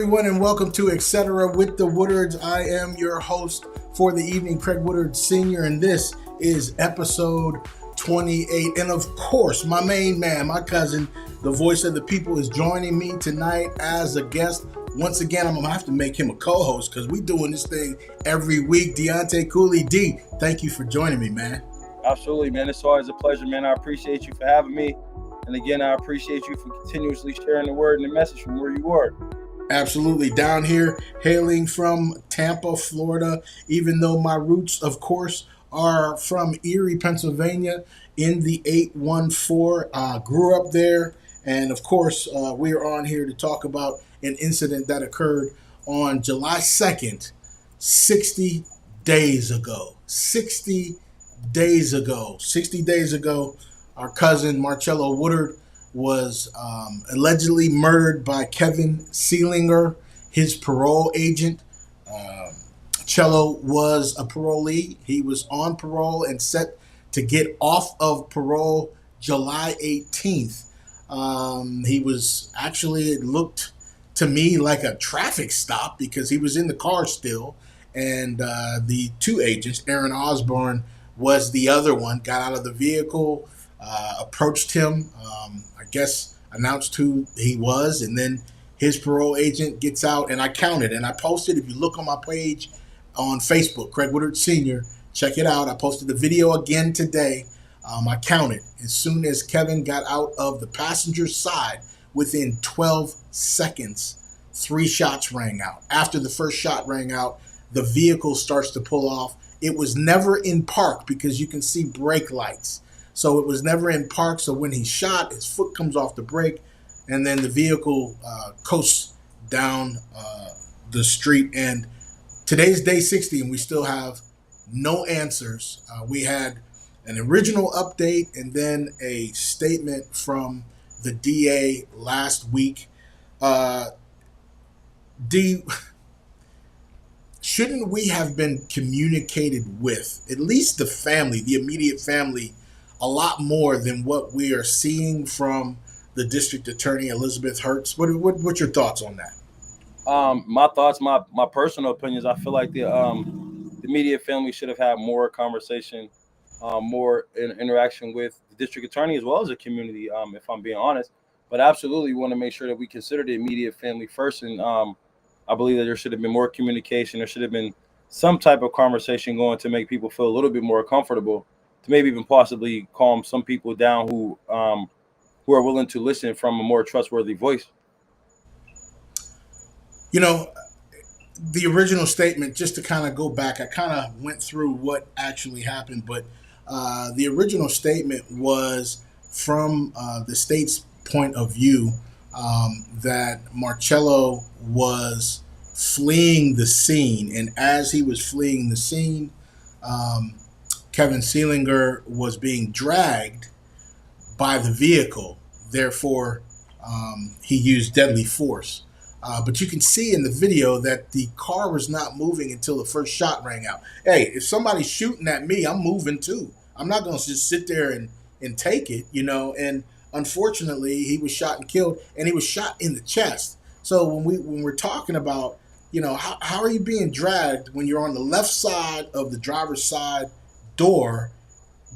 Everyone, and welcome to Etcetera with the Woodards. I am your host for the evening, Craig Woodard Sr., and this is episode 28. And of course, my main man, my cousin, the voice of the people, is joining me tonight as a guest. Once again, I'm going to have to make him a co-host because we're doing this thing every week. Deontay Cooley. D, thank you for joining me, man. Absolutely, man. It's always a pleasure, man. I appreciate you for having me. And again, I appreciate you for continuously sharing the word and the message from where you are. Absolutely. Down here, hailing from Tampa, Florida, even though my roots, of course, are from Erie, Pennsylvania, in the 814. Grew up there. And of course, we are on here to talk about an incident that occurred on July 2nd, 60 days ago. 60 days ago, our cousin Marcello Woodard was allegedly murdered by Kevin Seelinger, his parole agent. Um, Cello was a parolee. He was on parole and set to get off of parole July 18th. He was actually, it looked to me like a traffic stop because he was in the car still. And the two agents, Aaron Osborne was the other one, got out of the vehicle, approached him, I guess announced who he was, and then his parole agent gets out, and I counted, and I posted, if you look on my page on Facebook, Craig Woodard Sr., check it out. I posted the video again today. I counted. As soon as Kevin got out of the passenger side, within 12 seconds, three shots rang out. After the first shot rang out, the vehicle starts to pull off. It was never in park because you can see brake lights. So it was never in park. So when he shot, his foot comes off the brake, and then the vehicle coasts down the street. And today's day 60, and we still have no answers. We had an original update and then a statement from the DA last week. Uh, D, shouldn't we have been communicated with, at least the family, the immediate family, a lot more than what we are seeing from the district attorney, Elizabeth Hertz? What's your thoughts on that? My thoughts, my personal opinions. I feel like the media family should have had more conversation, more interaction with the district attorney as well as the community. If I'm being honest, but absolutely, we want to make sure that we consider the immediate family first. And I believe that there should have been more communication. There should have been some type of conversation going to make people feel a little bit more comfortable, to maybe even possibly calm some people down who are willing to listen from a more trustworthy voice. You know, the original statement, just to kind of go back, I kind of went through what actually happened, but the original statement was from the state's point of view, that Marcello was fleeing the scene. And as he was fleeing the scene, um, Kevin Seelinger was being dragged by the vehicle. Therefore, he used deadly force. But you can see in the video that the car was not moving until the first shot rang out. Hey, if somebody's shooting at me, I'm moving too. I'm not going to just sit there and take it, you know. And unfortunately, he was shot and killed, and he was shot in the chest. So when we're talking about, you know, how are you being dragged when you're on the left side of the driver's side door,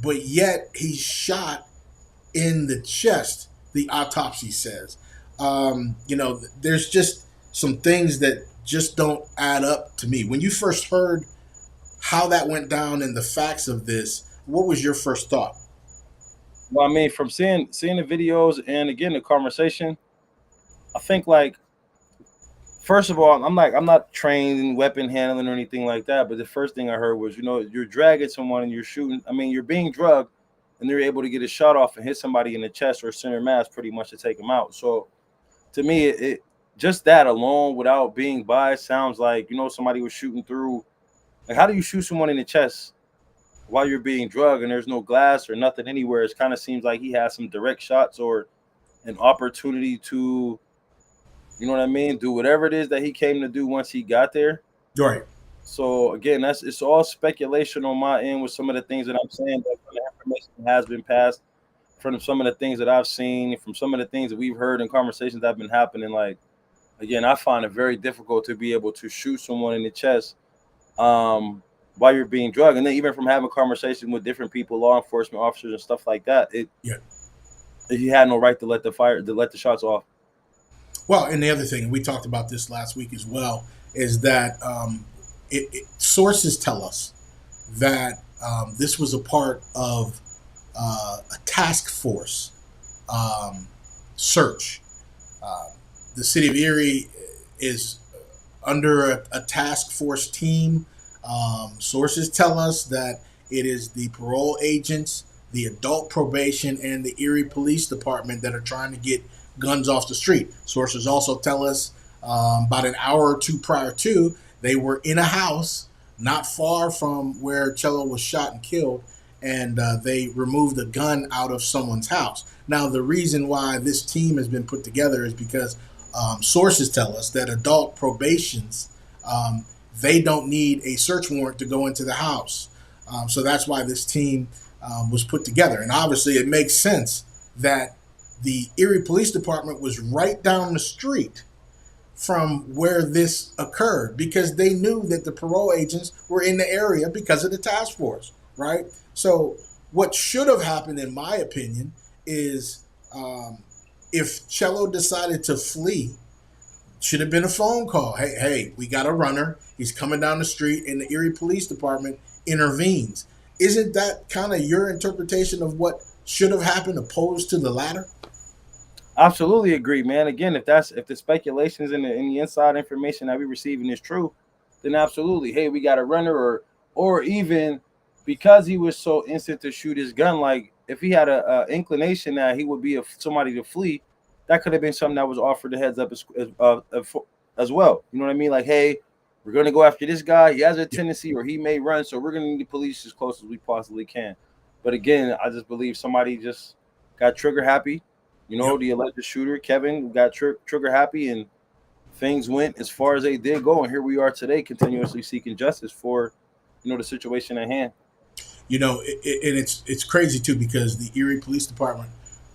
but yet he's shot in the chest, the autopsy says. You know, there's just some things that just don't add up to me. When you first heard how that went down and the facts of this, what was your first thought? Well, I mean, from seeing the videos and again the conversation, I think like first of all, I'm not trained in weapon handling or anything like that. But the first thing I heard was, you're dragging someone and you're shooting. I mean, you're being drugged, and they're able to get a shot off and hit somebody in the chest or center mass, pretty much to take them out. So to me, it just that alone, without being biased, sounds like somebody was shooting through. Like, how do you shoot someone in the chest while you're being drugged and there's no glass or nothing anywhere? It kind of seems like he has some direct shots or an opportunity to, you know what I mean, do whatever it is that he came to do once he got there. Right. So again, it's all speculation on my end with some of the things that I'm saying, but the information has been passed from some of the things that I've seen, from some of the things that we've heard in conversations that have been happening. Like, Again, I find it very difficult to be able to shoot someone in the chest um, while you're being drugged, and then even from having conversations with different people, law enforcement officers and stuff like that, Yeah. he had no right to let the shots off. Well, and the other thing, we talked about this last week as well, is that sources tell us that this was a part of a task force um, search. Uh, the city of Erie is under a task force team. Sources tell us that it is the parole agents, the adult probation, and the Erie Police Department that are trying to get guns off the street. Sources also tell us about an hour or two prior to, they were in a house not far from where Cello was shot and killed, and they removed a gun out of someone's house. Now, the reason why this team has been put together is because sources tell us that adult probations, um, they don't need a search warrant to go into the house. So that's why this team was put together. And obviously, it makes sense that the Erie Police Department was right down the street from where this occurred because they knew that the parole agents were in the area because of the task force, right? So, what should have happened, in my opinion, is if Cello decided to flee, should have been a phone call. Hey, we got a runner. He's coming down the street, and the Erie Police Department intervenes. Isn't that kind of your interpretation of what should have happened, opposed to the latter? Absolutely agree, man. Again, if the speculations and the inside information that we receiving is true, then absolutely, hey, we got a runner, or even because he was so instant to shoot his gun, like if he had a inclination that he would be somebody to flee, that could have been something that was offered the heads up as well. You know what I mean? Like, hey, we're gonna go after this guy. He has a Yeah, tendency, or he may run, so we're gonna need the police as close as we possibly can. But again, I just believe somebody just got trigger happy. You know, yep. the alleged shooter, Kevin, got trigger happy, and things went as far as they did go. And here we are today, continuously seeking justice for, the situation at hand. And it's crazy too because the Erie Police Department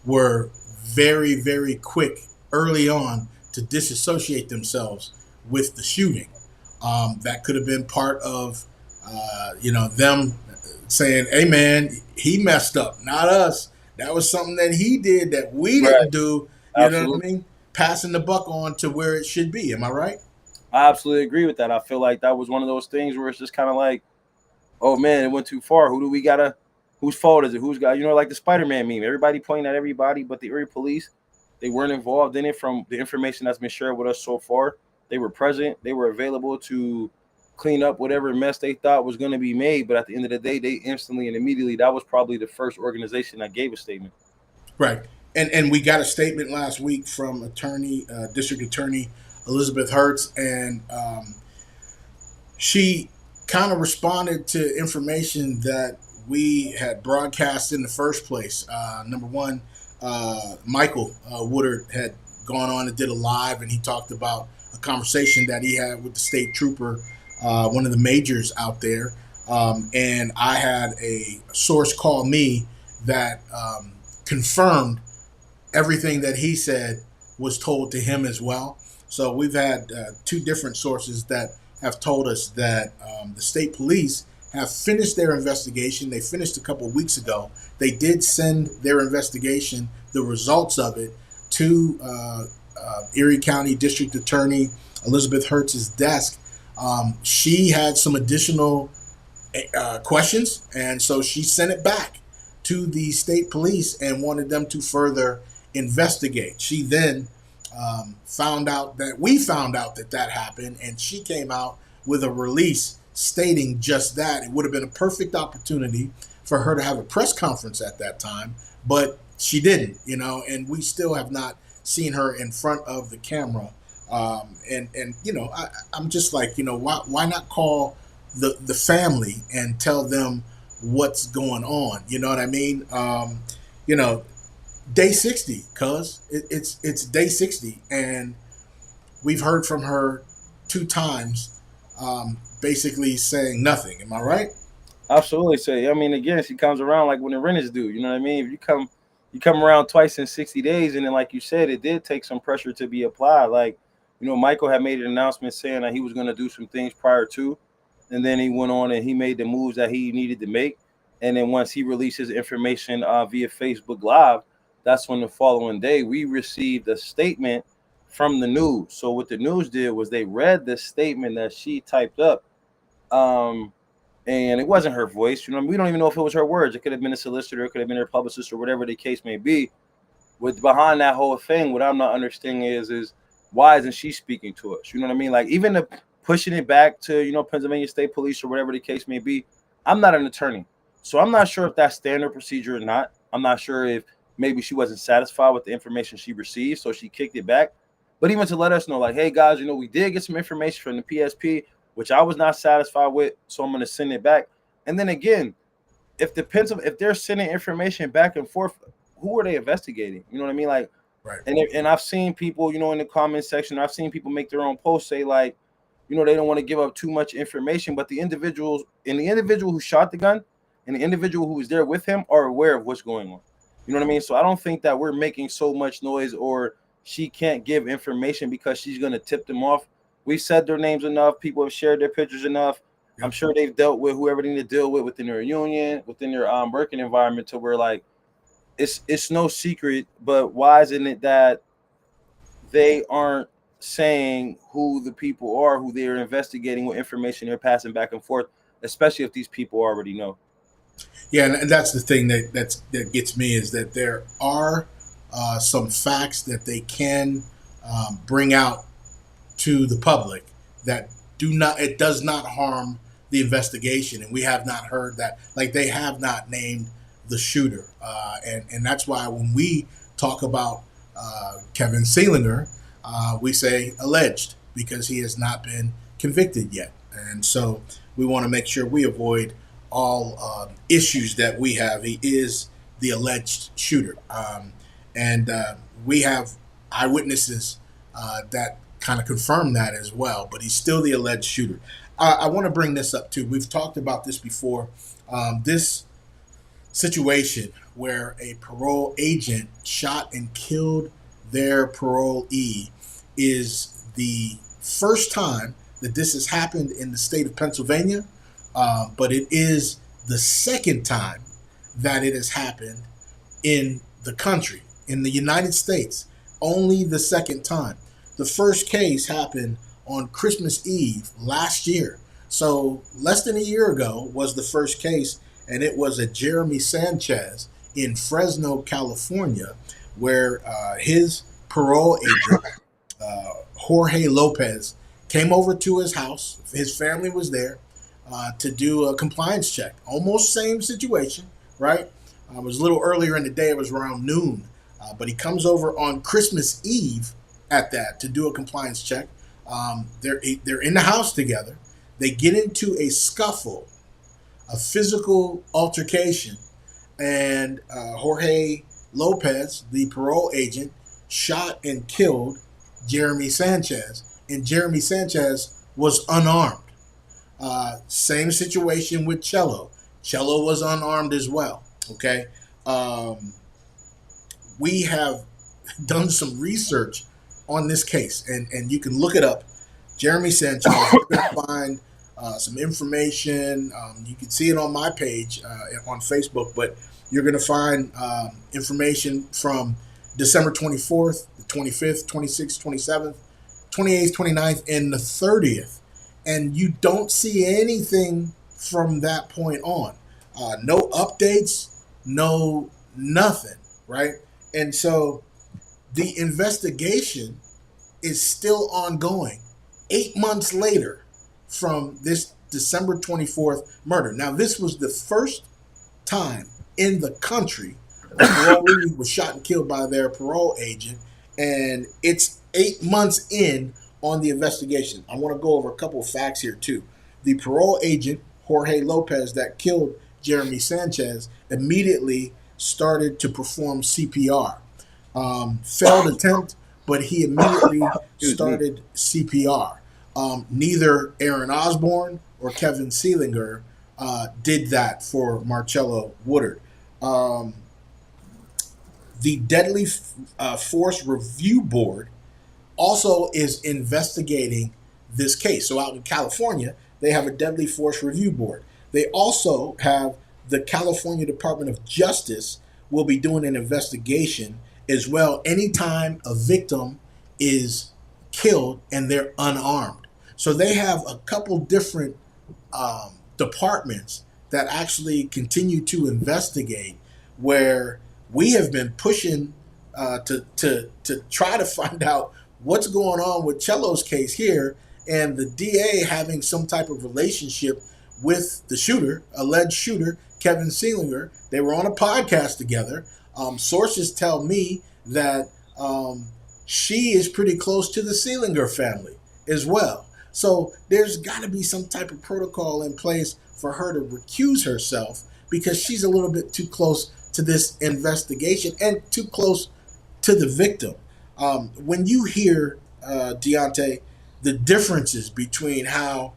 were very, very quick early on to disassociate themselves with the shooting. That could have been part of, them saying, "Hey, man, he messed up, not us. That was something that he did that we Right. didn't do." You know what I Absolutely. mean? Passing the buck on to where it should be. Am I right? I absolutely agree with that. I feel like that was one of those things where it's just kind of like, oh man, it went too far. Who do we gotta? Whose fault is it? Who's got? Like the Spider-Man meme. Everybody pointing at everybody, but the Erie police, they weren't involved in it. From the information that's been shared with us so far, they were present. They were available to clean up whatever mess they thought was going to be made. But at the end of the day, they instantly and immediately, that was probably the first organization that gave a statement. Right. And we got a statement last week from District Attorney Elizabeth Hertz, and she kind of responded to information that we had broadcast in the first place. Number one, Michael Woodard had gone on and did a live, and he talked about a conversation that he had with the state trooper, one of the majors out there. And I had a source call me that confirmed everything that he said was told to him as well. So we've had two different sources that have told us that the state police have finished their investigation. They finished a couple of weeks ago. They did send their investigation, the results of it, to Erie County District Attorney Elizabeth Hertz's desk. She had some additional questions, and so she sent it back to the state police and wanted them to further investigate. She then found out that that happened, and she came out with a release stating just that. It would have been a perfect opportunity for her to have a press conference at that time, but she didn't, and we still have not seen her in front of the camera. I'm just like, why not call the family and tell them what's going on? You know what I mean? You know, day 60, cuz it's day 60, and we've heard from her two times, basically saying nothing. Am I right? Absolutely. So I mean, again, she comes around like when the renters do. You know what I mean? If you come around twice in 60 days, and then like you said, it did take some pressure to be applied. Like Michael had made an announcement saying that he was going to do some things prior to, and then he went on and he made the moves that he needed to make. And then once he released his information via Facebook Live, that's when the following day we received a statement from the news. So what the news did was they read the statement that she typed up, um, and it wasn't her voice. We don't even know if it was her words. It could have been a solicitor, it could have been her publicist, or whatever the case may be. With behind that whole thing, what I'm not understanding is why isn't she speaking to us? You know what I mean? Like even the pushing it back to Pennsylvania State Police or whatever the case may be. I'm not an attorney, so I'm not sure if that's standard procedure or not. I'm not sure if maybe she wasn't satisfied with the information she received, so she kicked it back. But even to let us know, like, hey guys, we did get some information from the PSP, which I was not satisfied with, so I'm going to send it back. And then again, if they're sending information back and forth, who are they investigating? You know what I mean? Like, Right. and I've seen people, in the comment section, I've seen people make their own posts say like, they don't want to give up too much information, but the individual who shot the gun and the individual who was there with him are aware of what's going on. You know what I mean? So I don't think that we're making so much noise or she can't give information because she's going to tip them off. We've said their names enough. People have shared their pictures enough. Yep. I'm sure they've dealt with whoever they need to deal with within their union, within their working environment, to where like it's no secret. But why isn't it that they aren't saying who the people are, who they're investigating, what information they're passing back and forth, especially if these people already know? Yeah, and that's the thing that gets me is that there are some facts that they can bring out to the public that it does not harm the investigation, and we have not heard that, like, they have not named the shooter, and that's why when we talk about Kevin Seelinger, we say alleged because he has not been convicted yet, and so we want to make sure we avoid all issues that we have. He is the alleged shooter, and we have eyewitnesses that kind of confirm that as well. But he's still the alleged shooter. I want to bring this up too. We've talked about this before. This situation where a parole agent shot and killed their parolee is the first time that this has happened in the state of Pennsylvania, but it is the second time that it has happened in the country, in the United States. Only the second time. The first case happened on Christmas Eve last year. So less than a year ago was the first case, and it was a Jeremy Sanchez in Fresno, California, where his parole agent, Jorge Lopez, came over to his house. His family was there to do a compliance check. Almost same situation, right? It was a little earlier in the day. It was around noon. But he comes over on Christmas Eve at that to do a compliance check. They're in the house together. They get into a scuffle, a physical altercation, and Jorge Lopez, the parole agent, shot and killed Jeremy Sanchez. And Jeremy Sanchez was unarmed. Same situation with Cello. Cello was unarmed as well. Okay. We have done some research on this case, and you can look it up. Jeremy Sanchez, you're going to find some information. You can see it on my page on Facebook, but you're going to find information from December 24th, the 25th, 26th, 27th, 28th, 29th, and the 30th. And you don't see anything from that point on. No updates, no nothing, right? And so the investigation is still ongoing 8 months later from this December 24th murder. Now, this was the first time in the country a parolee was shot and killed by their parole agent, and it's 8 months in on the investigation. I want to go over a couple of facts here, too. The parole agent, Jorge Lopez, that killed Jeremy Sanchez, immediately started to perform CPR. Failed attempt, but he immediately started CPR. Neither Aaron Osborne or Kevin Seelinger did that for Marcello Woodard. The Deadly Force Review Board also is investigating this case. So out in California, they have a deadly force review board. They also have the California Department of Justice will be doing an investigation as well anytime a victim is killed and they're unarmed. So they have a couple different departments that actually continue to investigate, where we have been pushing to try to find out what's going on with Cello's case here, and the DA having some type of relationship with the shooter, alleged shooter, Kevin Seelinger. They were on a podcast together. Sources tell me that she is pretty close to the Seelinger family as well. So there's got to be some type of protocol in place for her to recuse herself, because she's a little bit too close to this investigation and too close to the victim. When you hear, Deontay, the differences between how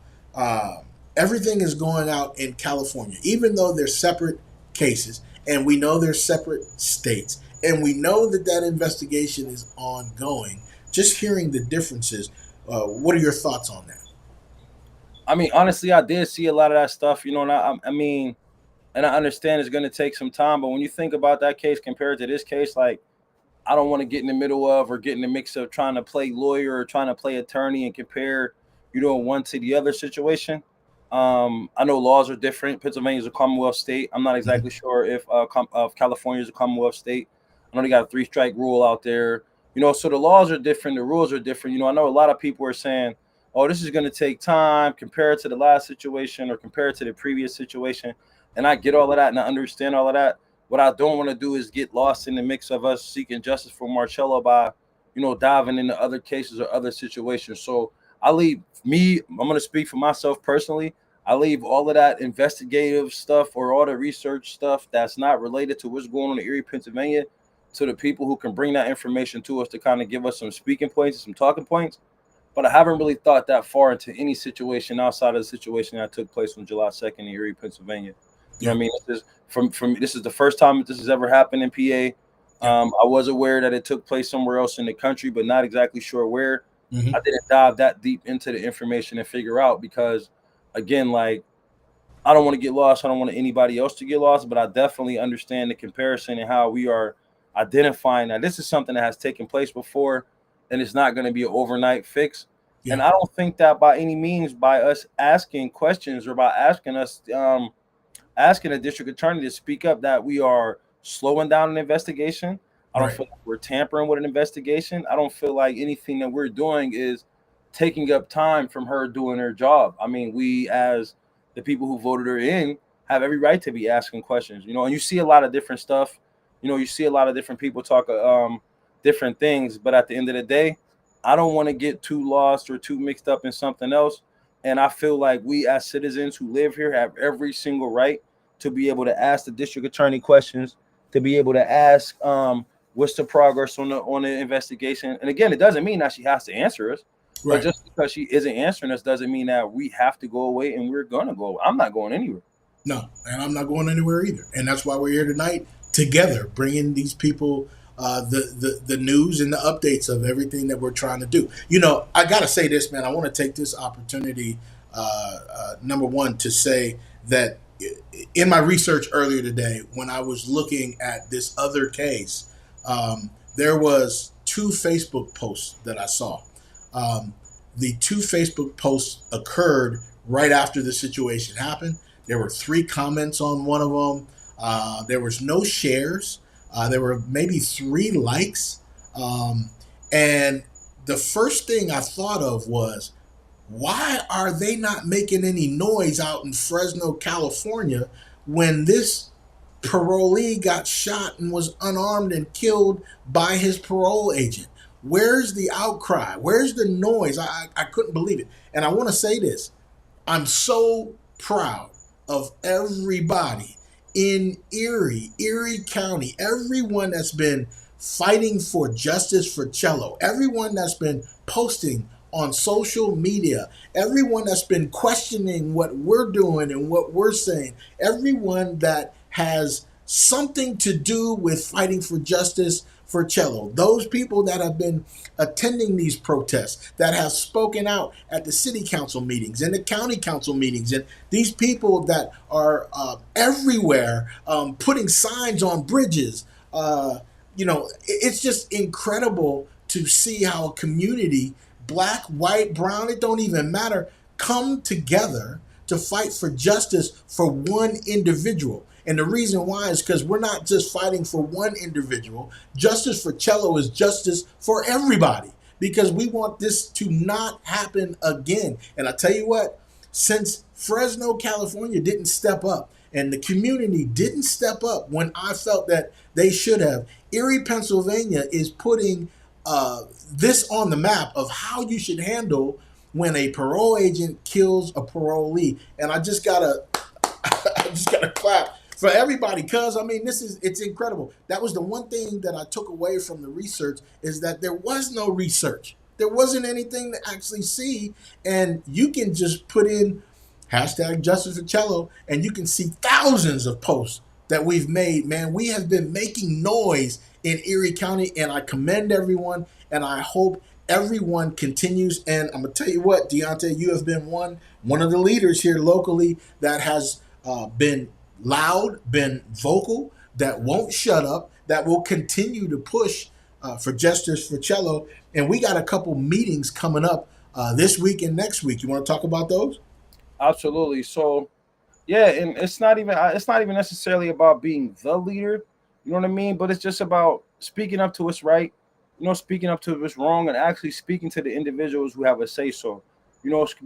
everything is going out in California, even though they're separate cases, and we know they're separate states, and we know that that investigation is ongoing, just hearing the differences, what are your thoughts on that? I mean, honestly, I did see a lot of that stuff, you know, and I mean, and I understand it's going to take some time, but when you think about that case compared to this case, like, I don't want to get in the middle of or get in the mix of trying to play lawyer or trying to play attorney and compare, you know, one to the other situation. I know laws are different. Pennsylvania is a Commonwealth state. I'm not exactly Mm-hmm. sure if California is a Commonwealth state. I know they got a 3-strike rule out there. You know, so the laws are different. The rules are different. You know, I know a lot of people are saying, "Oh, this is going to take time. Compare it to the last situation or compare it to the previous situation." And I get all of that and I understand all of that. What I don't want to do is get lost in the mix of us seeking justice for Marcello by, you know, diving into other cases or other situations. So I leave me, I'm going to speak for myself personally. I leave all of that investigative stuff or all the research stuff that's not related to what's going on in Erie, Pennsylvania, to the people who can bring that information to us to kind of give us some speaking points and some talking points. But I haven't really thought that far into any situation outside of the situation that took place on July 2nd in Erie, Pennsylvania. You know Yeah. what I mean? This is from this is the first time that this has ever happened in PA. Yeah. I was aware that it took place somewhere else in the country, but not exactly sure where. I Mm-hmm. didn't dive that deep into the information and figure out because, again, like, I don't want to get lost. I don't want anybody else to get lost, but I definitely understand the comparison and how we are identifying that this is something that has taken place before and it's not going to be an overnight fix. And Yeah. I don't think that by any means by us asking questions or by asking a district attorney to speak up that we are slowing down an investigation. I don't Right. feel like we're tampering with an investigation. I don't feel like anything that we're doing is taking up time from her doing her job. I mean, we as the people who voted her in have every right to be asking questions, you know, and you see a lot of different stuff. You know, you see a lot of different people talk different things, but at the end of the day, I don't want to get too lost or too mixed up in something else. And I feel like we as citizens who live here have every single right to be able to ask the district attorney questions, to be able to ask what's the progress on the investigation. And again, it doesn't mean that she has to answer us, but Right. just because she isn't answering us doesn't mean that we have to go away and we're gonna go. I'm not going anywhere. No, and I'm not going anywhere either. And that's why we're here tonight together, bringing these people the news and the updates of everything that we're trying to do. You know, I got to say this, man. I want to take this opportunity, number one, to say that in my research earlier today, when I was looking at this other case, there was two Facebook posts that I saw. Um, the two Facebook posts occurred right after the situation happened. There were three comments on one of them. There was no shares. There were maybe three likes. Um, and the first thing I thought of was, why are they not making any noise out in Fresno, California, when this parolee got shot and was unarmed and killed by his parole agent? Where's the outcry? Where's the noise? I couldn't believe it. And I want to say this, I'm so proud of everybody in Erie County, everyone that's been fighting for justice for Cello, everyone that's been posting on social media, everyone that's been questioning what we're doing and what we're saying, everyone that has something to do with fighting for justice for Cello, those people that have been attending these protests, that have spoken out at the city council meetings and the county council meetings, and these people that are everywhere putting signs on bridges. It's just incredible to see how a community, black, white, brown, it don't even matter, come together to fight for justice for one individual. And the reason why is because we're not just fighting for one individual. Justice for Cello is justice for everybody, because we want this to not happen again. And I tell you what, since Fresno, California didn't step up and the community didn't step up when I felt that they should have, Erie, Pennsylvania is putting this on the map of how you should handle when a parole agent kills a parolee. And I just gotta I just gotta clap for everybody, because I mean it's incredible. That was the one thing that I took away from the research, is that there was no research. There wasn't anything to actually see, and you can just put in hashtag Justice for Cello, and you can see thousands of posts that we've made. Man, we have been making noise in Erie County, and I commend everyone, and I hope everyone continues. And I'm gonna tell you what, Deontay, you have been one of the leaders here locally that has been loud, been vocal, that won't shut up, that will continue to push for justice for Cello. And we got a couple meetings coming up this week and next week. You want to talk about those? Absolutely. So yeah, and it's not even necessarily about being the leader, you know what I mean? But it's just about speaking up to what's right, speaking up to what's wrong, and actually speaking to the individuals who have a say so.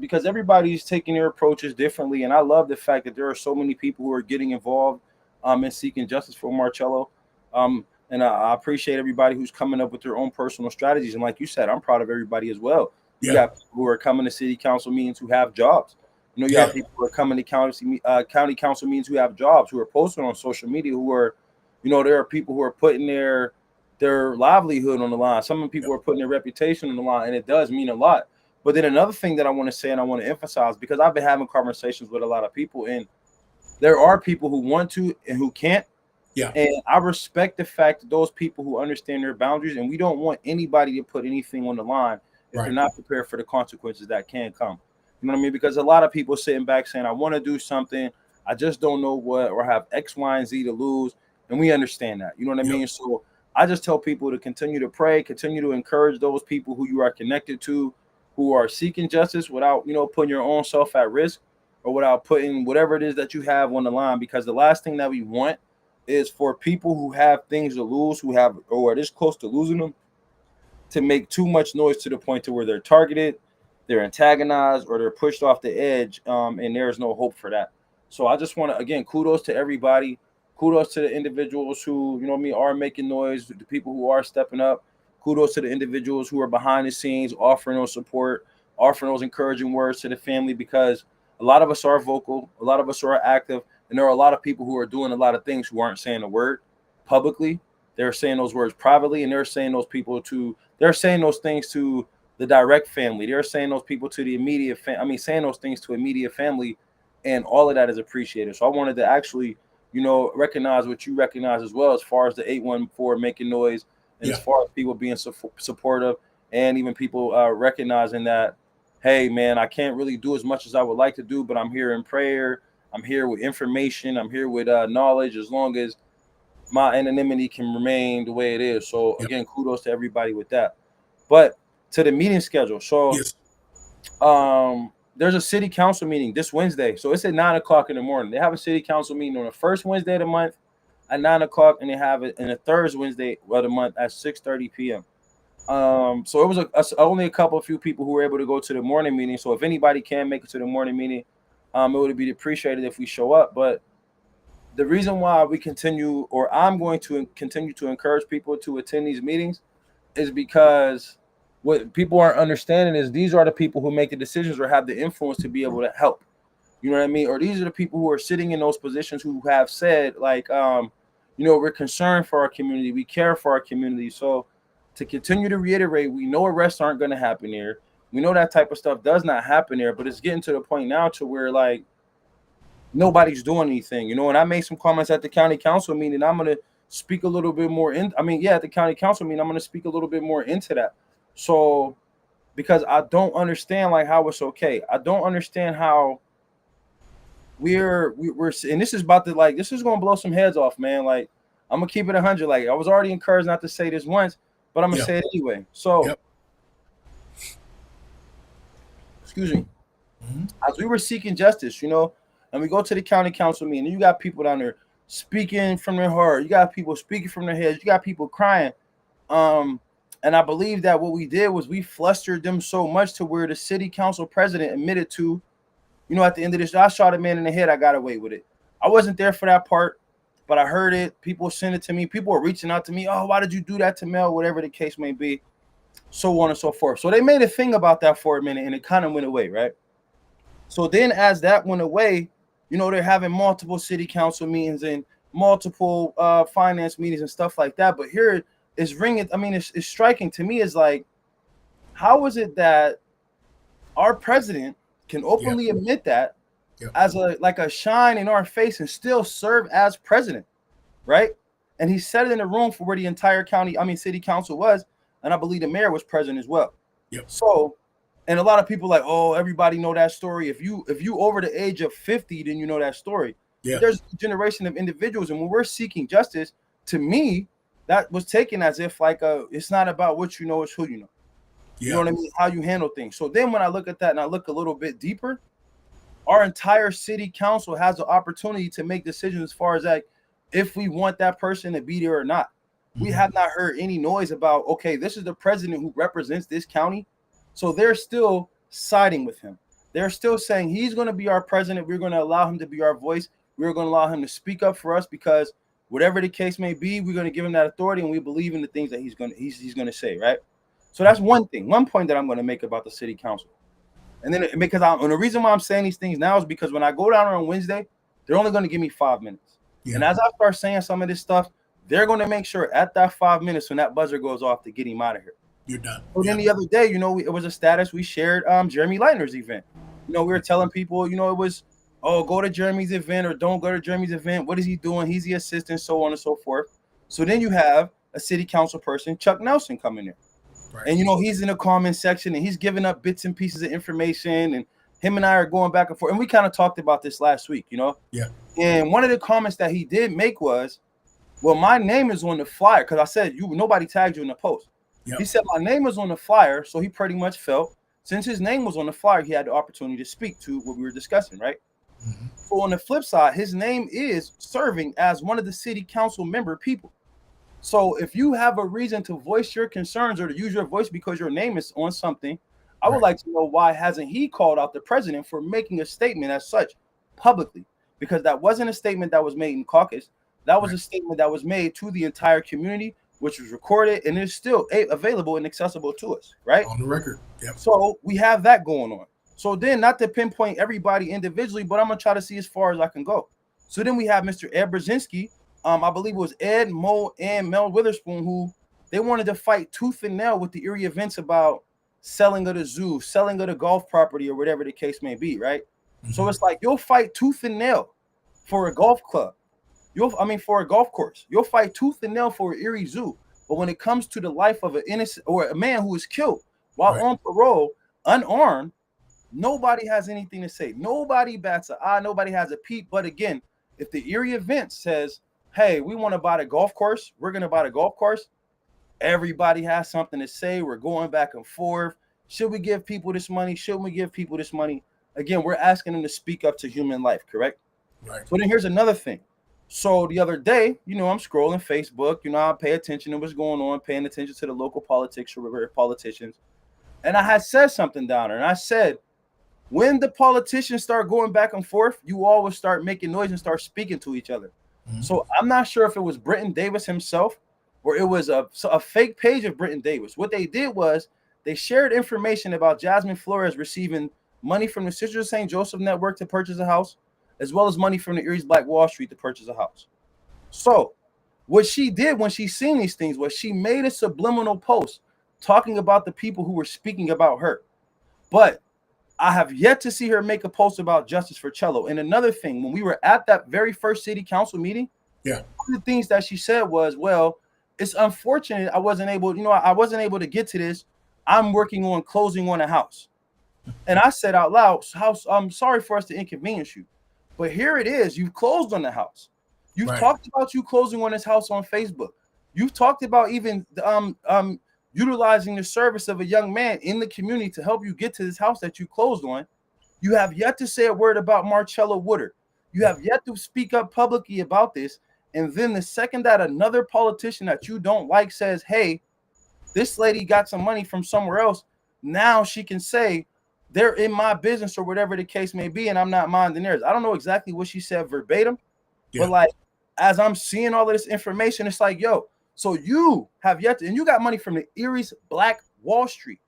Because everybody's taking their approaches differently, and I love the fact that there are so many people who are getting involved in seeking justice for Marcello. And I appreciate everybody who's coming up with their own personal strategies. And like you said, I'm proud of everybody as well. You got people who are coming to city council meetings who have jobs. You have people who are coming to county council meetings who have jobs, who are posting on social media, who are, there are people who are putting their livelihood on the line. Some people are putting their reputation on the line, and it does mean a lot. But then another thing that I want to say and I want to emphasize, because I've been having conversations with a lot of people, and there are people who want to and who can't. Yeah. And I respect the fact that those people who understand their boundaries, and we don't want anybody to put anything on the line if they're not prepared for the consequences that can come. You know what I mean? Because a lot of people sitting back saying, I want to do something, I just don't know what, or have X, Y, and Z to lose. And we understand that. You know what I mean? So I just tell people to continue to pray, continue to encourage those people who you are connected to, who are seeking justice without, putting your own self at risk, or without putting whatever it is that you have on the line. Because the last thing that we want is for people who have things to lose, who have, or are this close to losing them, to make too much noise to the point to where they're targeted, they're antagonized, or they're pushed off the edge, and there's no hope for that. So I just want to, again, kudos to everybody. Kudos to the individuals who, are making noise, the people who are stepping up. Kudos to the individuals who are behind the scenes, offering those support, offering those encouraging words to the family, because a lot of us are vocal, a lot of us are active, and there are a lot of people who are doing a lot of things who aren't saying a word publicly. They're saying those words privately, and they're saying those things to the direct family. They're saying those people to the immediate saying those things to immediate family, and all of that is appreciated. So I wanted to actually, recognize what you recognize as well, as far as the 814 making noise, and as far as people being supportive, and even people recognizing that, hey, man, I can't really do as much as I would like to do, but I'm here in prayer. I'm here with information. I'm here with knowledge, as long as my anonymity can remain the way it is. So again, kudos to everybody with that. But to the meeting schedule. So there's a city council meeting this Wednesday. So it's at 9:00 in the morning. They have a city council meeting on the first Wednesday of the month at 9:00, and they have it in the third Wednesday of the month at 6:30 p.m. So it was only a few people who were able to go to the morning meeting. So if anybody can make it to the morning meeting, it would be appreciated if we show up. But the reason why I'm going to continue to encourage people to attend these meetings is because what people aren't understanding is these are the people who make the decisions or have the influence to be able to help. You know what I mean? Or these are the people who are sitting in those positions who have said, like, we're concerned for our community. We care for our community. So to continue to reiterate, we know arrests aren't going to happen here. We know that type of stuff does not happen there, but it's getting to the point now to where, like, nobody's doing anything, and I made some comments at the county council meeting. I'm going to speak a little bit more in. I mean, yeah, at the county council meeting, I'm going to speak a little bit more into that. So because I don't understand like how it's okay. I don't understand how we're and this is about to like this is gonna blow some heads off, man. Like I'm gonna keep it 100. Like I was already encouraged not to say this once, but I'm gonna say it anyway. So, excuse me. As we were seeking justice, you know, and we go to the county council meeting, and you got people down there speaking from their heart. You got people speaking from their heads. You got people crying. And I believe that what we did was we flustered them so much to where the city council president admitted to, you know, at the end of this, I shot a man in the head. I got away with it. I wasn't there for that part, but I heard it. People sent it to me. People were reaching out to me. Oh, why did you do that to Mel? Whatever the case may be, so on and so forth. So they made a thing about that for a minute, and it kind of went away, right? So then as that went away, you know, they're having multiple city council meetings and multiple finance meetings and stuff like that. But here it's ringing. I mean, it's striking to me. Is like, how is it that our president can openly admit that as a shine in our face and still serve as president, right? And he said it in a room for where the entire city council was, and I believe the mayor was present as well. So, and a lot of people like, oh, everybody know that story. If you over the age of 50, then you know that story. There's a generation of individuals, and when we're seeking justice, to me, that was taken as if like it's not about what you know, it's who you know. You know what I mean? How you handle things. So then when I look at that and I look a little bit deeper, our entire city council has the opportunity to make decisions as far as like if we want that person to be there or not. We have not heard any noise about, okay, this is the president who represents this county. So they're still siding with him. They're still saying he's going to be our president. We're going to allow him to be our voice. We're going to allow him to speak up for us because whatever the case may be, we're going to give him that authority and we believe in the things that he's going to say, right? So that's one point that I'm going to make about the city council. And then and the reason why I'm saying these things now is because when I go down there on Wednesday, they're only going to give me 5 minutes. And as I start saying some of this stuff, they're going to make sure at that 5 minutes when that buzzer goes off to get him out of here. You're done. So then the other day, you know, it was a status we shared Jeremy Leitner's event. You know, we were telling people, you know, it was, oh, go to Jeremy's event or don't go to Jeremy's event. What is he doing? He's the assistant, so on and so forth. So then you have a city council person, Chuck Nelson, coming in. Right. And, you know, he's in the comment section and he's giving up bits and pieces of information. And him and I are going back and forth. And we kind of talked about this last week, you know. And one of the comments that he did make was, well, my name is on the flyer because I said nobody tagged you in the post. He said my name was on the flyer, so he pretty much felt since his name was on the flyer, he had the opportunity to speak to what we were discussing, right? So on the flip side, his name is serving as one of the city council member people. So if you have a reason to voice your concerns or to use your voice because your name is on something, I would like to know why hasn't he called out the president for making a statement as such publicly? Because that wasn't a statement that was made in caucus. That was a statement that was made to the entire community, which was recorded and is still available and accessible to us, right? On the record. So we have that going on. So then, not to pinpoint everybody individually, but I'm going to try to see as far as I can go. So then we have Mr. Ed Brzezinski. I believe it was Ed, Mo, and Mel Witherspoon, who they wanted to fight tooth and nail with the Erie events about selling of the zoo, selling of the golf property, or whatever the case may be, right? So it's like you'll fight tooth and nail for a golf club. For a golf course. You'll fight tooth and nail for an Erie zoo. But when it comes to the life of an innocent or a man who is killed while on parole, unarmed, nobody has anything to say. Nobody bats an eye. Nobody has a peep. But again, if the Erie event says, hey, we want to buy the golf course, we're going to buy the golf course, everybody has something to say. We're going back and forth. Should we give people this money? Shouldn't we give people this money? Again, we're asking them to speak up to human life, correct? Right. So then here's another thing. So the other day, you know, I'm scrolling Facebook, you know, I pay attention to what's going on, paying attention to the local politics or politicians. And I had said something down there. And I said, when the politicians start going back and forth, you always start making noise and start speaking to each other. So I'm not sure if it was Brenton Davis himself or it was a fake page of Brenton Davis. What they did was they shared information about Jasmine Flores receiving money from the Sisters of St. Joseph Network to purchase a house, as well as money from the Erie's Black Wall Street to purchase a house. So what she did when she seen these things was she made a subliminal post talking about the people who were speaking about her. But I have yet to see her make a post about justice for Cello. And another thing, when we were at that very first city council meeting, Yeah. One of the things that she said was, well, it's unfortunate I wasn't able, I wasn't able to get to this. I'm working on closing on a house. And I said out loud, house, I'm sorry for us to inconvenience you. But here it is. You've closed on the house. You've Right. talked about you closing on this house on Facebook. You've talked about even utilizing the service of a young man in the community to help you get to this house that you closed on. You have yet to say a word about Marcello Woodard. You have yet to speak up publicly about this. And then the second that another politician that you don't like says, hey, this lady got some money from somewhere else, now she can say they're in my business or whatever the case may be, and I'm not minding theirs. I don't know exactly what she said verbatim, but Yeah. like as I'm seeing all of this information, it's like, yo, so you have yet to, and you got money from the Erie's Black Wall Street,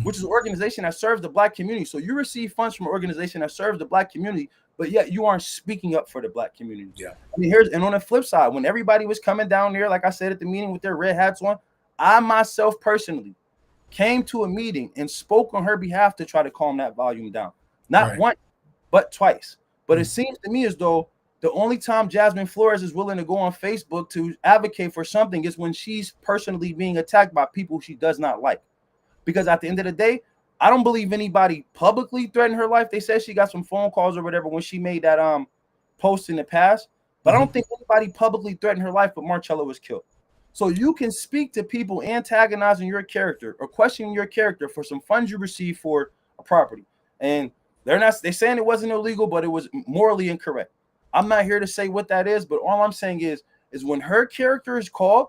which is an organization that serves the Black community. So you receive funds from an organization that serves the Black community, but yet you aren't speaking up for the Black community. Yeah. I mean, and on the flip side, when everybody was coming down there, like I said at the meeting with their red hats on, I myself personally came to a meeting and spoke on her behalf to try to calm that volume down. Not Right. once, but twice. But it seems to me as though the only time Jasmine Flores is willing to go on Facebook to advocate for something is when she's personally being attacked by people she does not like. Because at the end of the day, I don't believe anybody publicly threatened her life. They said she got some phone calls or whatever when she made that post in the past. But I don't think anybody publicly threatened her life, but Marcello was killed. So you can speak to people antagonizing your character or questioning your character for some funds you received for a property. And they're saying it wasn't illegal, but it was morally incorrect. I'm not here to say what that is, but all I'm saying is when her character is called,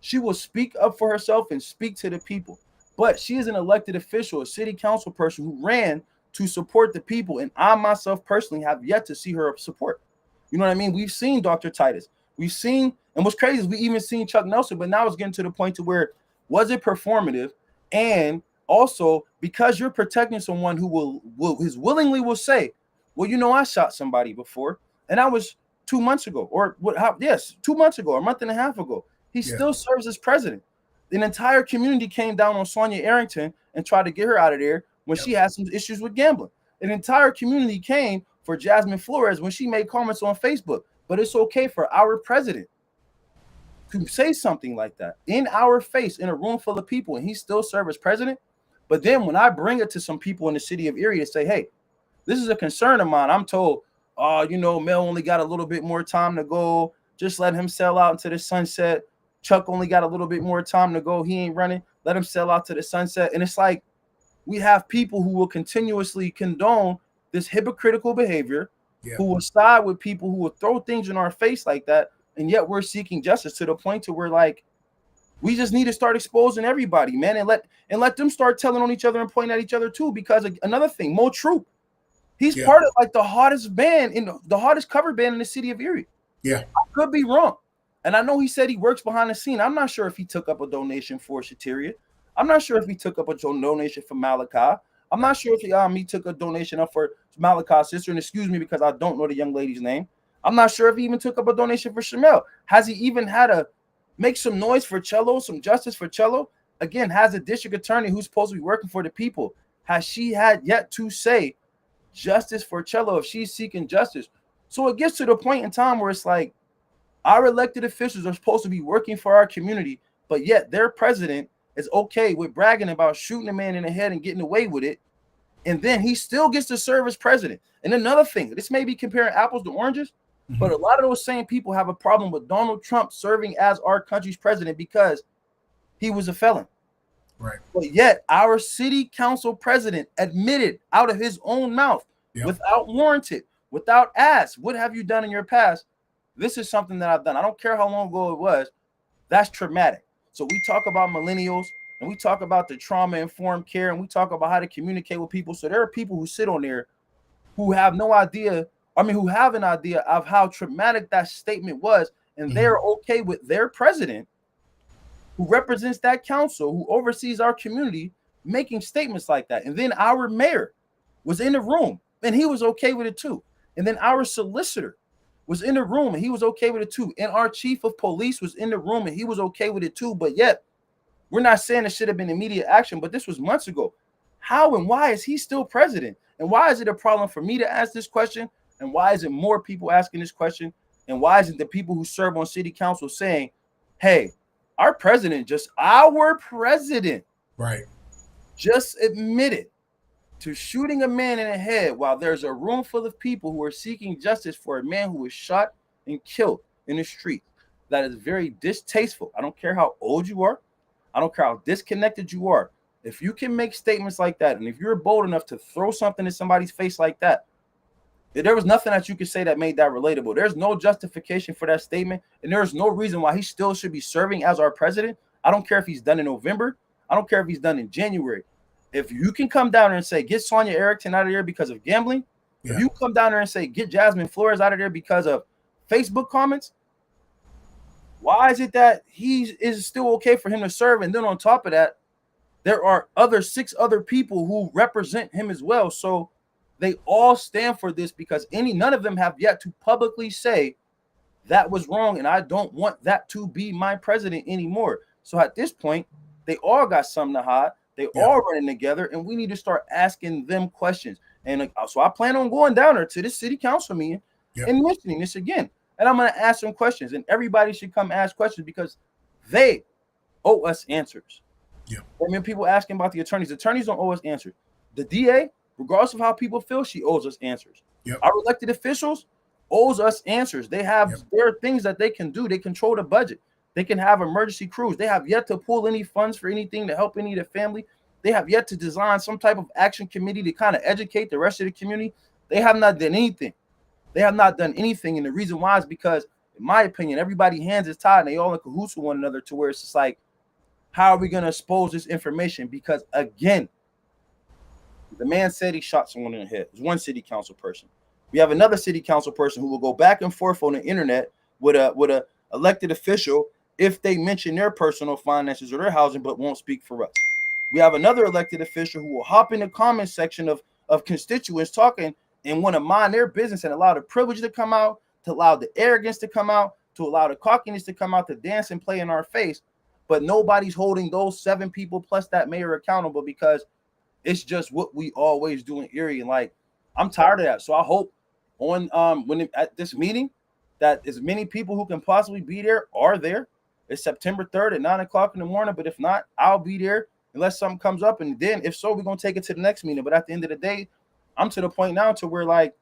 she will speak up for herself and speak to the people. But she is an elected official, a city council person who ran to support the people. And I myself personally have yet to see her support. You know what I mean? We've seen Dr. Titus. We've seen, and what's crazy is we even seen Chuck Nelson, but now it's getting to the point to where was it performative? And also because you're protecting someone who willingly will say, well, I shot somebody before, and that was 2 months ago, or what? 2 months ago, or a month and a half ago. He still serves as president. An entire community came down on Sonia Arrington and tried to get her out of there when she had some issues with gambling. An entire community came for Jasmine Flores when she made comments on Facebook. But it's okay for our president to say something like that in our face in a room full of people, and he still serves as president. But then when I bring it to some people in the city of Erie to say, hey, this is a concern of mine, I'm told, Mel only got a little bit more time to go. Just let him sell out into the sunset. Chuck only got a little bit more time to go. He ain't running. Let him sell out to the sunset. And it's like we have people who will continuously condone this hypocritical behavior, who will side with people who will throw things in our face like that. And yet we're seeking justice to the point to where like we just need to start exposing everybody, man, and let them start telling on each other and pointing at each other too. Because another thing, Mo Troop, he's part of like the hottest band in the hottest cover band in the city of Erie. Yeah. I could be wrong. And I know he said he works behind the scene. I'm not sure if he took up a donation for Etcetera. I'm not sure if he took up a donation for Malachi. I'm not sure if he took a donation up for Malachi's sister. And excuse me because I don't know the young lady's name. I'm not sure if he even took up a donation for Shamel. Has he even had to make some noise for Cello, some justice for Cello? Again, has a district attorney who's supposed to be working for the people, has she had yet to say justice for Cello if she's seeking justice? So it gets to the point in time where it's like our elected officials are supposed to be working for our community, but yet their president is okay with bragging about shooting a man in the head and getting away with it. And then he still gets to serve as president. And another thing, this may be comparing apples to oranges, but a lot of those same people have a problem with Donald Trump serving as our country's president because he was a felon. Right. But yet our city council president admitted out of his own mouth, without warranted, without ask, what have you done in your past? This is something that I've done. I don't care how long ago it was. That's traumatic. So we talk about millennials and we talk about the trauma-informed care and we talk about how to communicate with people. So there are people who sit on there who have no idea, who have an idea of how traumatic that statement was, and they're okay with their president who represents that council, who oversees our community, making statements like that. And then our mayor was in the room and he was okay with it too. And then our solicitor was in the room and he was okay with it too. And our chief of police was in the room and he was okay with it too. But yet, we're not saying it should have been immediate action, but this was months ago. How and why is he still president? And why is it a problem for me to ask this question? And why is it more people asking this question? And why isn't the people who serve on city council saying, hey, our president Right. just admitted to shooting a man in the head while there's a room full of people who are seeking justice for a man who was shot and killed in the street. That is very distasteful. I don't care how old you are. I don't care how disconnected you are. If you can make statements like that, and if you're bold enough to throw something in somebody's face like that, there was nothing that you could say that made that relatable. There's no justification for that statement, and there's no reason why he still should be serving as our president. I don't care if he's done in November. I don't care if he's done in January. If you can come down there and say, get Sonia Erickson out of there because of gambling, if you come down there and say, get Jasmine Flores out of there because of Facebook comments, why is it that he is still okay for him to serve? And then on top of that, there are six other people who represent him as well. So they all stand for this because none of them have yet to publicly say that was wrong, and I don't want that to be my president anymore. So at this point, they all got something to hide. They all running together, and we need to start asking them questions. And so I plan on going down there to this city council meeting and mentioning this again. And I'm going to ask some questions, and everybody should come ask questions because they owe us answers. I mean, people asking about the attorneys. The attorneys don't owe us answers. The DA, regardless of how people feel, she owes us answers. Our elected officials owes us answers. There are things that they can do. They control the budget. They can have emergency crews. They have yet to pull any funds for anything to help any of the family. They have yet to design some type of action committee to kind of educate the rest of the community. They have not done anything. They have not done anything. And the reason why is because, in my opinion, everybody's hands is tied and they all in cahoots with one another to where it's just like, how are we going to expose this information? Because again, the man said he shot someone in the head. It's one city council person. We have another city council person who will go back and forth on the internet with a elected official if they mention their personal finances or their housing, but won't speak for us. We have another elected official who will hop in the comment section of constituents talking and want to mind their business and allow the privilege to come out, to allow the arrogance to come out, to allow the cockiness to come out, to dance and play in our face. But nobody's holding those 7 people plus that mayor accountable because it's just what we always do in Erie. And like, I'm tired of that. So I hope at this meeting that as many people who can possibly be there are there. It's September 3rd at 9:00 in the morning. But if not, I'll be there unless something comes up. And then if so, we're going to take it to the next meeting. But at the end of the day, I'm to the point now to where like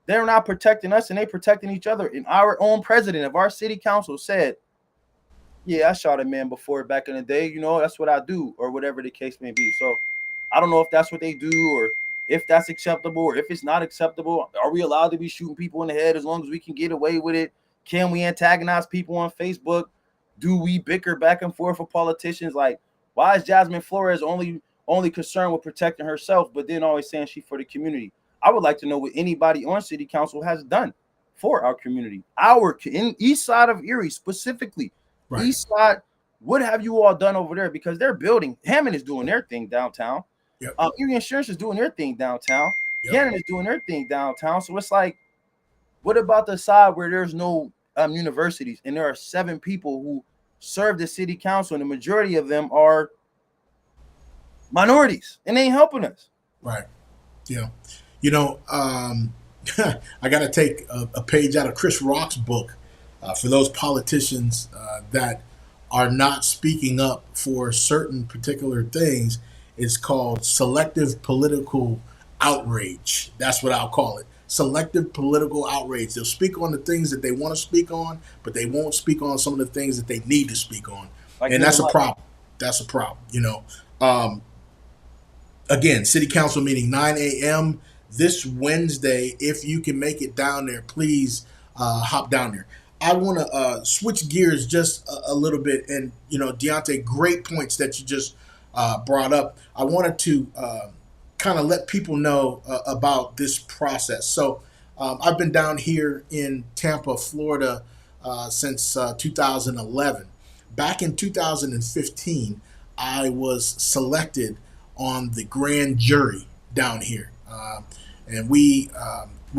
they're not protecting us and they protecting each other. And our own president of our city council said, yeah, I shot a man before back in the day. You know, that's what I do, or whatever the case may be. So I don't know if that's what they do or if that's acceptable or if it's not acceptable. Are we allowed to be shooting people in the head as long as we can get away with it? Can we antagonize people on Facebook? Do we bicker back and forth with politicians? Like, why is Jasmine Flores only concerned with protecting herself, but then always saying she's for the community? I would like to know what anybody on city council has done for our community, in east side of Erie specifically. Right. East side, what have you all done over there? Because they're building. Hammond is doing their thing downtown. Erie Insurance is doing their thing downtown. Gannon is doing their thing downtown. So it's like, what about the side where there's no universities and there are 7 people who serve the city council and the majority of them are minorities and they ain't helping us? Right. Yeah. You know, I got to take a page out of Chris Rock's book for those politicians that are not speaking up for certain particular things. It's called selective political outrage. That's what I'll call it. Selective political outrage. They'll speak on the things that they want to speak on, but they won't speak on some of the things that they need to speak on. Like, and that's a problem. That's a problem. You know, again, city council meeting 9 a.m. this Wednesday. If you can make it down there, please hop down there. I want to switch gears just a little bit. And, you know, Deontay, great points that you just brought up. I wanted to kind of let people know about this process. So I've been down here in Tampa, Florida since 2011. Back in 2015, I was selected on the grand jury down here. And we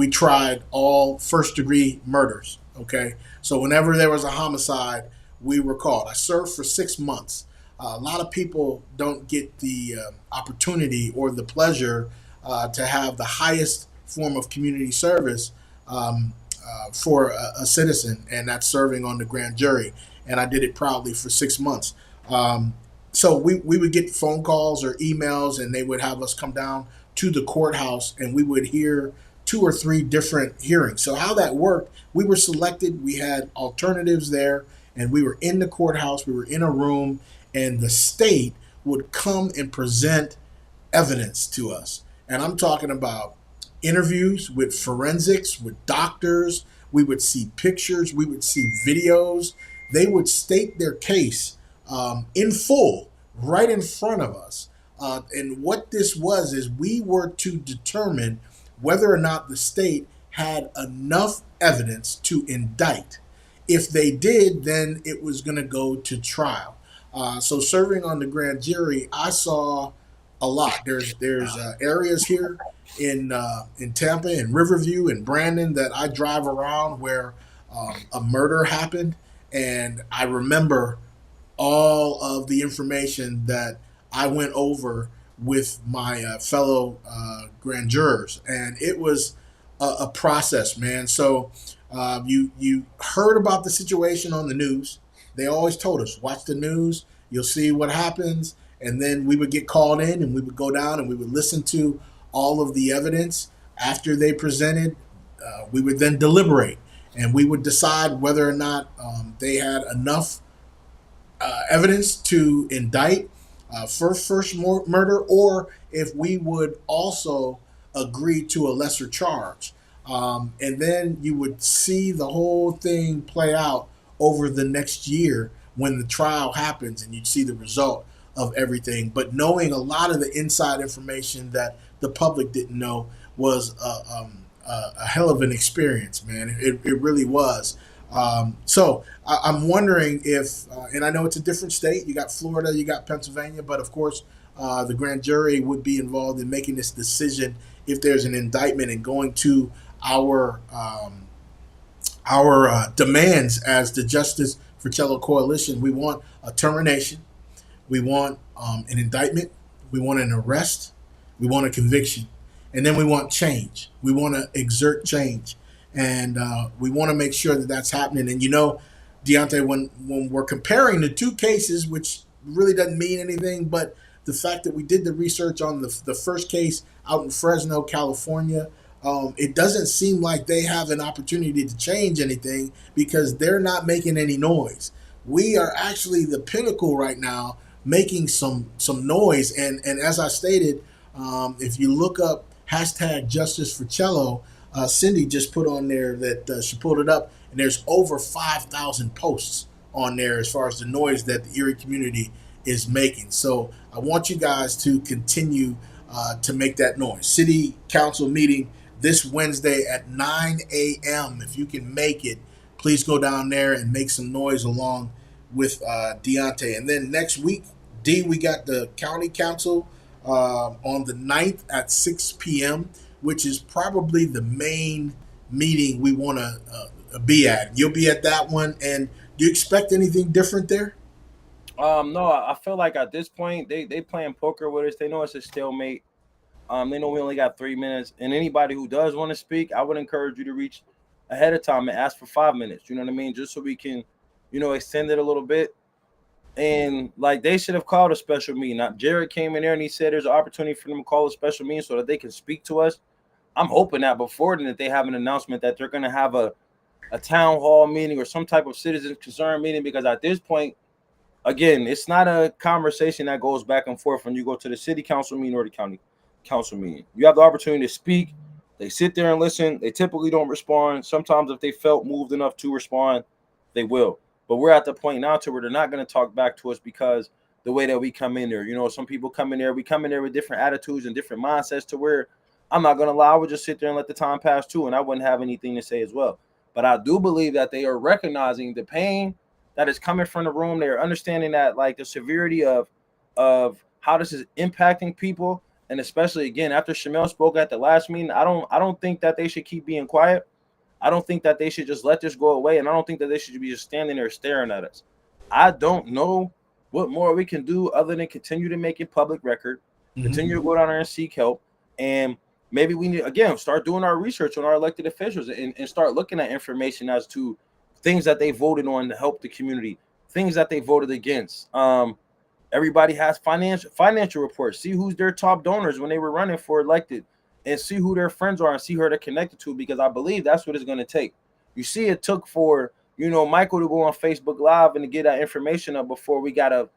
tried all first-degree murders, okay? So whenever there was a homicide, we were called. I served for 6 months. A lot of people don't get the opportunity or the pleasure to have the highest form of community service for a citizen, and that's serving on the grand jury. And I did it proudly for 6 months. Um, so we would get phone calls or emails, and they would have us come down to the courthouse, and we would hear two or three different hearings. So how that worked, we were selected. We had alternatives there, and we were in the courthouse. We were in a room, and the state would come and present evidence to us. And I'm talking about interviews with forensics, with doctors. We would see pictures, we would see videos. They would state their case in full right in front of us. And what this was is we were to determine whether or not the state had enough evidence to indict. If they did, then it was going to go to trial. So serving on the grand jury, I saw a lot. There's areas here in Tampa, in Riverview, in Brandon that I drive around where a murder happened, and I remember all of the information that I went over with my fellow grand jurors, and it was a process, man. So you heard about the situation on the news. They always told us, watch the news, you'll see what happens, and then we would get called in, and we would go down, and we would listen to all of the evidence after they presented. We would then deliberate, and we would decide whether or not they had enough evidence to indict for first murder, or if we would also agree to a lesser charge. And then you would see the whole thing play out over the next year when the trial happens, and you'd see the result of everything. But knowing a lot of the inside information that the public didn't know was a hell of an experience, man. It really was. So I'm wondering if, and I know it's a different state. You got Florida, you got Pennsylvania, but of course, the grand jury would be involved in making this decision if there's an indictment and going to our demands as the Justice for Cello Coalition. We want a termination. We want an indictment. We want an arrest. We want a conviction. And then we want change. We want to exert change. And we want to make sure that that's happening. And Deontay, when we're comparing the two cases, which really doesn't mean anything, but the fact that we did the research on the first case out in Fresno, California, it doesn't seem like they have an opportunity to change anything because they're not making any noise. We are actually the pinnacle right now, making some noise. And as I stated, if you look up hashtag Justice for Cello, Cindy just put on there that she pulled it up, and there's over 5,000 posts on there as far as the noise that the Erie community is making. So I want you guys to continue to make that noise. City council meeting this Wednesday at 9 a.m. If you can make it, please go down there and make some noise along with Deontay. And then next week, D, we got the county council on the 9th at 6 p.m., which is probably the main meeting we want to be at. You'll be at that one. And do you expect anything different there? No, I feel like at this point they playing poker with us. They know it's a stalemate. They know we only got 3 minutes, and anybody who does want to speak, I would encourage you to reach ahead of time and ask for 5 minutes. You know what I mean? Just so we can, extend it a little bit. And like they should have called a special meeting. Now, Jared came in there and he said there's an opportunity for them to call a special meeting so that they can speak to us. I'm hoping that before then that they have an announcement that they're going to have a town hall meeting or some type of citizen concern meeting, because at this point, again, it's not a conversation that goes back and forth when you go to the city council meeting or the county council meeting. You have the opportunity to speak. They sit there and listen. They typically don't respond. Sometimes if they felt moved enough to respond, they will. But we're at the point now to where they're not going to talk back to us because the way that we come in there. Some people come in there, we come in there with different attitudes and different mindsets to where I'm not going to lie, I would just sit there and let the time pass too, and I wouldn't have anything to say as well. But I do believe that they are recognizing the pain that is coming from the room. They're understanding that, like, the severity of how this is impacting people. And especially, again, after Shamel spoke at the last meeting, I don't think that they should keep being quiet. I don't think that they should just let this go away. And I don't think that they should be just standing there staring at us. I don't know what more we can do other than continue to make it public record, Mm-hmm. continue to go down there and seek help. And, maybe we need again start doing our research on our elected officials and start looking at information as to things that they voted on to help the community, things that they voted against. Everybody has financial reports. See who's their top donors when they were running for elected, and see who their friends are and see who they're connected to. Because I believe that's what it's going to take. You see, it took for Michael to go on Facebook Live and to get that information up before we got a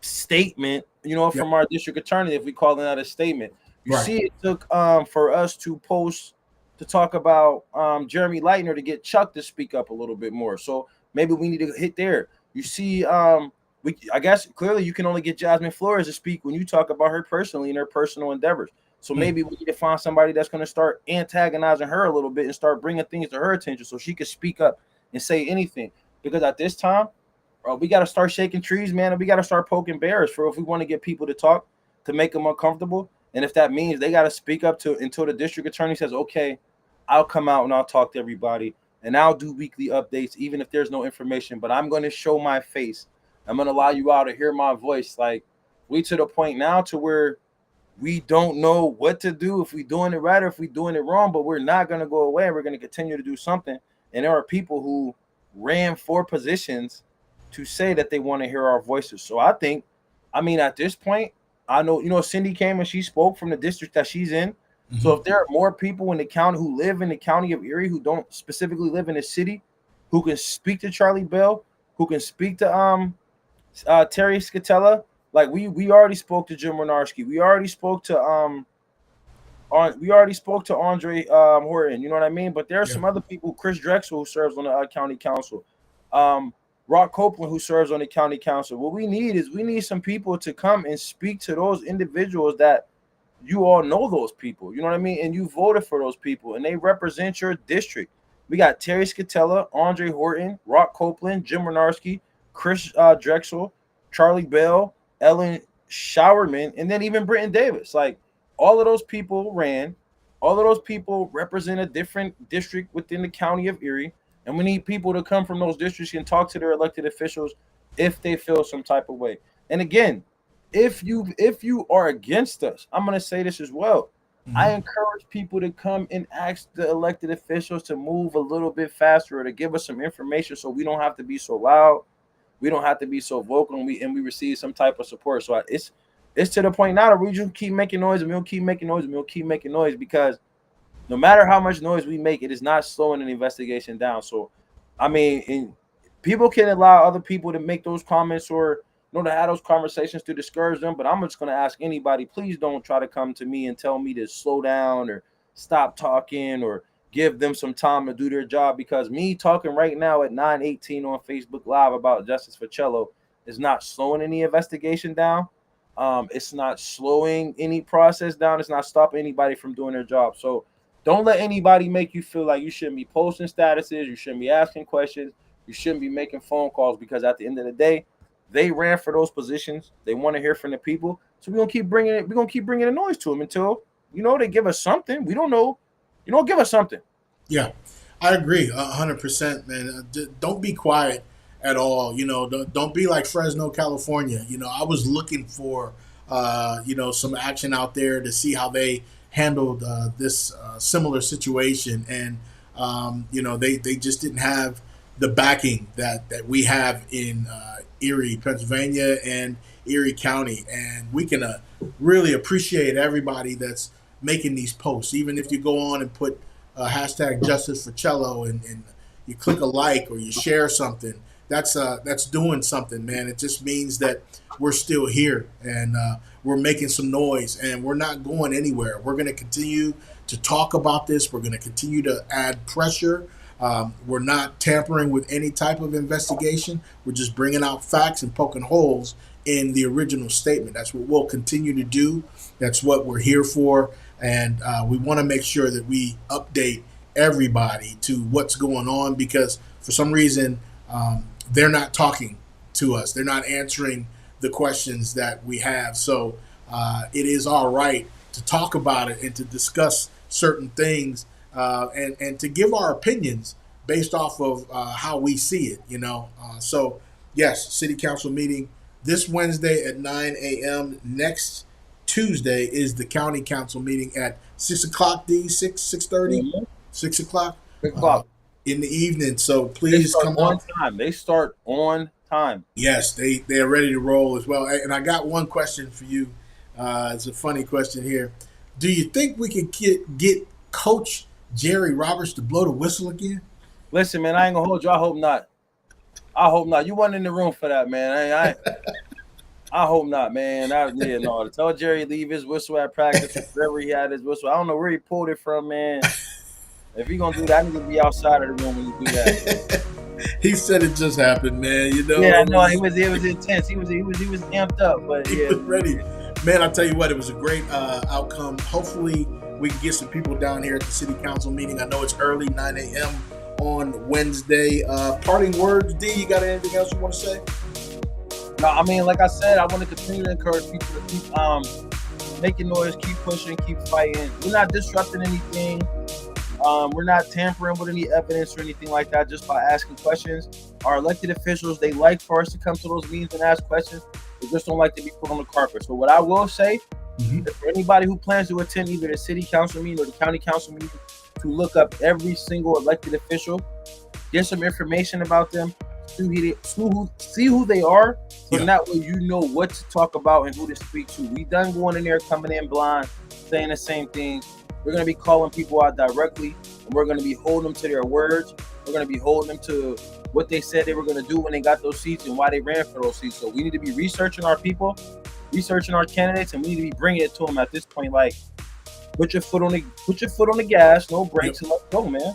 statement, Yep. from our district attorney, if we call that a statement. You Right. see, it took for us to post to talk about Jeremy Lightner to get Chuck to speak up a little bit more. So maybe we need to hit there. You see, I guess clearly you can only get Jasmine Flores to speak when you talk about her personally and her personal endeavors. So Hmm. maybe we need to find somebody that's going to start antagonizing her a little bit and start bringing things to her attention so she can speak up and say anything. Because at this time, we got to start shaking trees, man, and we got to start poking bears for if we want to get people to talk, to make them uncomfortable. And if that means they got to speak up to until the district attorney says, okay, I'll come out and I'll talk to everybody and I'll do weekly updates, even if there's no information, but I'm going to show my face. I'm going to allow you all to hear my voice. Like, we to the point now to where we don't know what to do, if we're doing it right or if we're doing it wrong, but we're not going to go away. We're going to continue to do something. And there are people who ran for positions to say that they want to hear our voices. So I think, I mean, at this point, I know, Cindy came and she spoke from the district that she's in. So Hmm. if there are more people in the county who live in the county of Erie who don't specifically live in the city, who can speak to Charlie Bell, who can speak to Terry Scatella, like we already spoke to Jim Renarski. We already spoke to Andre Horton. You know what I mean? But there are Yeah. some other people. Chris Drexel, who serves on the county council. Um, Rock Copeland, who serves on the county council. What we need is we need some people to come and speak to those individuals that you all know those people. You know what I mean? And you voted for those people, and they represent your district. We got Terry Scatella, Andre Horton, Rock Copeland, Jim Renarski, Chris Drexel, Charlie Bell, Ellen Showerman, and then even Britton Davis. Like, all of those people ran. All of those people represent a different district within the county of Erie, and we need people to come from those districts and talk to their elected officials if they feel some type of way. And again, if you are against us, I'm going to say this as well. I Hmm. encourage people to come and ask the elected officials to move a little bit faster or to give us some information so we don't have to be so loud, we don't have to be so vocal, and we receive some type of support. So it's to the point now that we just keep making noise and we'll keep making noise and we'll keep making noise because no matter how much noise we make, it is not slowing an investigation down. So, I mean, people can allow other people to make those comments or to have those conversations to discourage them. But I'm just going to ask anybody, please don't try to come to me and tell me to slow down or stop talking or give them some time to do their job because me talking right now at 9:18 on Facebook Live about Justice for Cello is not slowing any investigation down. It's not slowing any process down. It's not stopping anybody from doing their job. So don't let anybody make you feel like you shouldn't be posting statuses, you shouldn't be asking questions, you shouldn't be making phone calls because at the end of the day, they ran for those positions. They want to hear from the people. So we're gonna keep bringing it. We're gonna keep bringing the noise to them until they give us something. We don't know. Give us something. Yeah, I agree 100%, man. Don't be quiet at all. Don't be like Fresno, California. I was looking for, some action out there to see how they handled this similar situation, and they just didn't have the backing that we have in Erie, Pennsylvania, and Erie County, and we can really appreciate everybody that's making these posts, even if you go on and put hashtag justice for cello and you click a like or you share something. That's doing something, man. It just means that we're still here and we're making some noise and we're not going anywhere. We're going to continue to talk about this. We're going to continue to add pressure. We're not tampering with any type of investigation. We're just bringing out facts and poking holes in the original statement. That's what we'll continue to do. That's what we're here for. And we want to make sure that we update everybody to what's going on because for some reason they're not talking to us. They're not answering the questions that we have. So it is our right to talk about it and to discuss certain things and to give our opinions based off of how we see it. So, yes, city council meeting this Wednesday at 9 a.m. next Tuesday is the county council meeting at 6 o'clock. D 6:30, Mhm. 6 o'clock 6 o'clock. in the evening. So They please start come on out. time. They start on time. Yes, they're ready to roll as well. And I got one question for you. It's a funny question here. Do you think we could get Coach Jerry Roberts to blow the whistle again? Listen, man, I ain't gonna hold you. I hope not. I hope not. You weren't in the room for that, man. I hope not, man. No. To tell Jerry leave his whistle at practice or wherever he had his whistle. I don't know where he pulled it from, man. If he gonna do that, I need to be outside of the room when you do that. He said it just happened, man. You know. Yeah, no, it was intense. He was amped up, but He yeah, was ready. Man, I'll tell you what, it was a great outcome. Hopefully, we can get some people down here at the city council meeting. I know it's early, 9 a.m. on Wednesday. Parting words, D, you got anything else you want to say? No, I mean, like I said, I want to continue to encourage people to keep making noise, keep pushing, keep fighting. We're not disrupting anything. We're not tampering with any evidence or anything like that just by asking questions. Our elected officials, they like for us to come to those meetings and ask questions. They just don't like to be put on the carpet. So what I will say, for anybody who plans to attend either the city council meeting or the county council meeting, to look up every single elected official, get some information about them, see who they are, so that way you know what to talk about and who to speak to. We done going in there, coming in blind, saying the same things. We're going to be calling people out directly, and we're going to be holding them to their words. We're going to be holding them to what they said they were going to do when they got those seats and why they ran for those seats. So we need to be researching our people, researching our candidates, and we need to be bringing it to them at this point. Like, put your foot on the gas, no brakes, and let's go, man.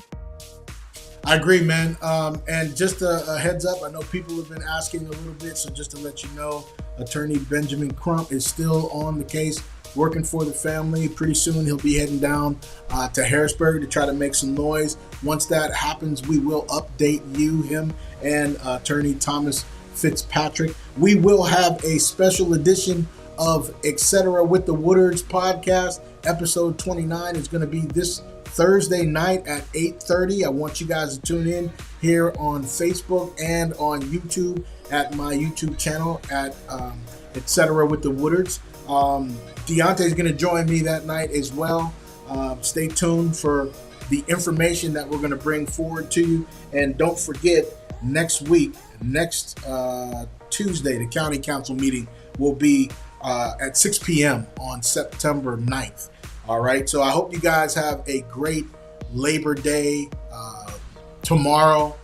I agree, man. And just a heads up, I know people have been asking a little bit, so just to let you know, Attorney Benjamin Crump is still on the case, working for the family. Pretty soon he'll be heading down to Harrisburg to try to make some noise. Once that happens, we will update you, him, and Attorney Thomas Fitzpatrick. We will have a special edition of Etcetera with the Woodards podcast. Episode 29 is going to be this Thursday night at 8:30. I want you guys to tune in here on Facebook and on YouTube at my YouTube channel at Etcetera with the Woodards. Deontay is going to join me that night as well. Stay tuned for the information that we're going to bring forward to you. And don't forget, next Tuesday, the county council meeting will be at 6 p.m. on September 9th. All right, so I hope you guys have a great Labor Day tomorrow.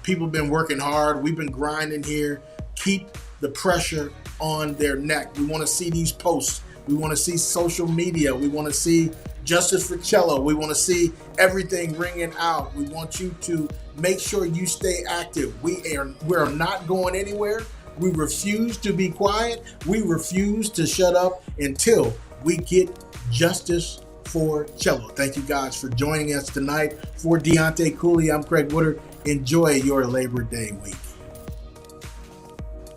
People have been working hard. We've been grinding here. Keep the pressure on their neck. We want to see these posts. We want to see social media. We want to see justice for Cello. We want to see everything ringing out. We want you to make sure you stay active. We're not going anywhere. We refuse to be quiet. We refuse to shut up until we get justice for Cello. Thank you guys for joining us tonight. For Deontay Cooley, I'm Craig Woodard. Enjoy your Labor Day week.